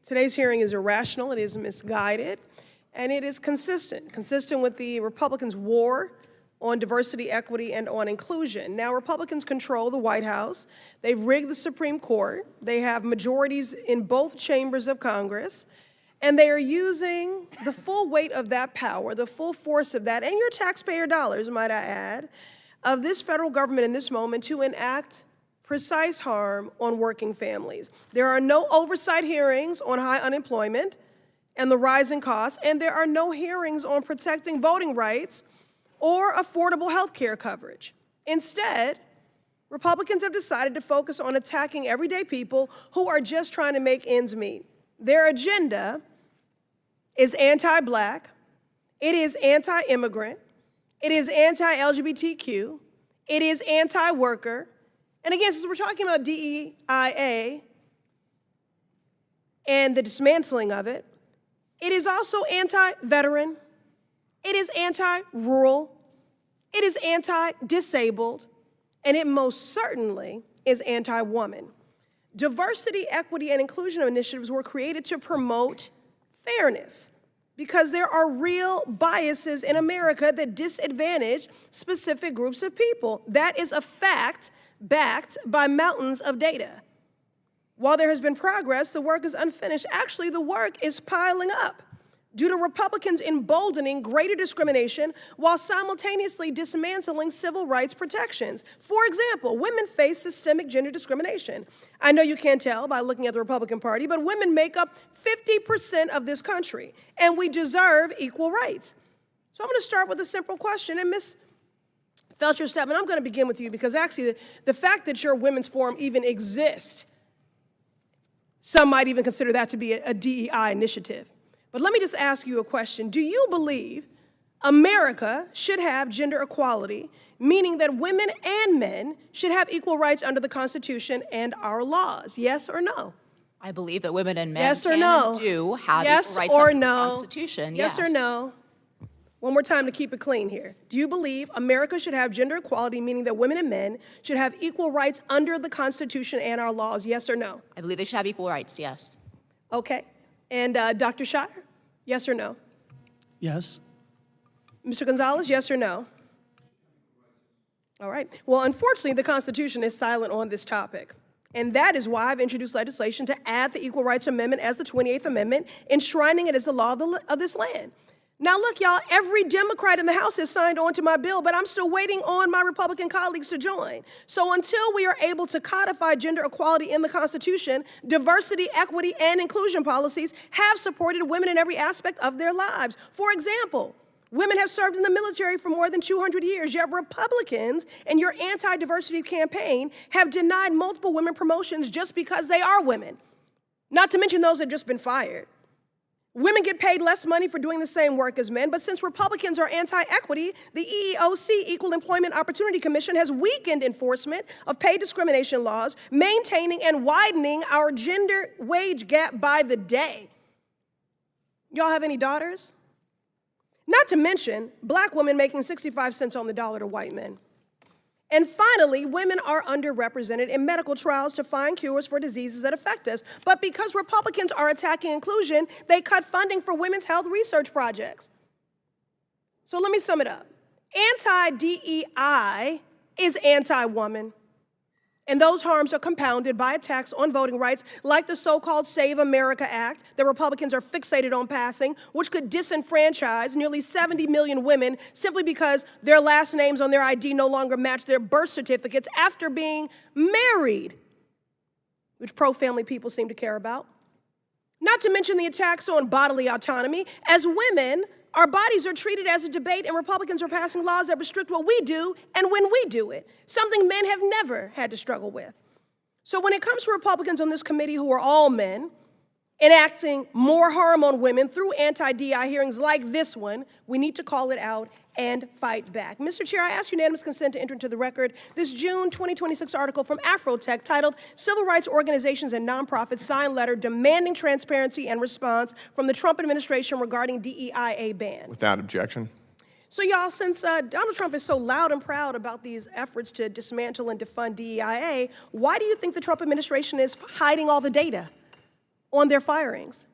Today's hearing is irrational, it is misguided, and it is consistent with the Republicans' war on diversity, equity, and on inclusion. Now, Republicans control the White House. They've rigged the Supreme Court. They have majorities in both chambers of Congress, and they are using the full weight of that power, the full force of that, and your taxpayer dollars, might I add, of this federal government in this moment to enact precise harm on working families. There are no oversight hearings on high unemployment and the rising costs, and there are no hearings on protecting voting rights or affordable health care coverage. Instead, Republicans have decided to focus on attacking everyday people who are just trying to make ends meet. Their agenda is anti-Black, it is anti-immigrant, it is anti-LGBTQ, it is anti-worker. And again, since we're talking about DEIA and the dismantling of it, it is also anti-veteran, it is anti-rural, it is anti-disabled, and it most certainly is anti-woman. Diversity, equity, and inclusion initiatives were created to promote fairness because there are real biases in America that disadvantage specific groups of people. That is a fact backed by mountains of data. While there has been progress, the work is unfinished. Actually, the work is piling up due to Republicans emboldening greater discrimination while simultaneously dismantling civil rights protections. For example, women face systemic gender discrimination. I know you can't tell by looking at the Republican Party, but women make up 50% of this country, and we deserve equal rights. So I'm going to start with a simple question, and Ms. Felcher-Stepman, I'm going to begin with you because actually the fact that your women's forum even exists, some might even consider that to be a DEI initiative. But let me just ask you a question. Do you believe America should have gender equality, meaning that women and men should have equal rights under the Constitution and our laws? Yes or no? I believe that women and men yes or no? do have yes equal rights or under no? the Constitution. Yes or no? One more time to keep it clean here. Do you believe America should have gender equality, meaning that women and men should have equal rights under the Constitution and our laws? Yes or no? I believe they should have equal rights, yes. Okay. And Dr. Shire, yes or no? Yes. Mr. Gonzalez, yes or no? All right. Well, unfortunately, the Constitution is silent on this topic. And that is why I've introduced legislation to add the Equal Rights Amendment as the 28th Amendment, enshrining it as the law of this land. Now, look, y'all, every Democrat in the House has signed on to my bill, but I'm still waiting on my Republican colleagues to join. So until we are able to codify gender equality in the Constitution, diversity, equity, and inclusion policies have supported women in every aspect of their lives. For example, women have served in the military for more than 200 years, yet Republicans and your anti-diversity campaign have denied multiple women promotions just because they are women, not to mention those that have just been fired. Women get paid less money for doing the same work as men, but since Republicans are anti-equity, the EEOC, Equal Employment Opportunity Commission, has weakened enforcement of pay discrimination laws, maintaining and widening our gender wage gap by the day. Y'all have any daughters? Not to mention Black women making 65 cents on the dollar to white men. And finally, women are underrepresented in medical trials to find cures for diseases that affect us. But because Republicans are attacking inclusion, they cut funding for women's health research projects. So let me sum it up. Anti-DEI is anti-woman. And those harms are compounded by attacks on voting rights like the so-called Save America Act that Republicans are fixated on passing, which could disenfranchise nearly 70 million women simply because their last names on their ID no longer match their birth certificates after being married, which pro-family people seem to care about. Not to mention the attacks on bodily autonomy. As women, our bodies are treated as a debate, and Republicans are passing laws that restrict what we do and when we do it, something men have never had to struggle with. So when it comes to Republicans on this committee who are all men, enacting more harm on women through anti-DEI hearings like this one, we need to call it out and fight back. Mr. Chair, I ask unanimous consent to enter into the record this June 2026 article from Afrotech titled Civil Rights Organizations and Nonprofits Sign Letter Demanding Transparency and Response from the Trump Administration Regarding DEIA Ban. Without objection. So y'all, since Donald Trump is so loud and proud about these efforts to dismantle and defund DEIA, why do you think the Trump administration is hiding all the data on their firings.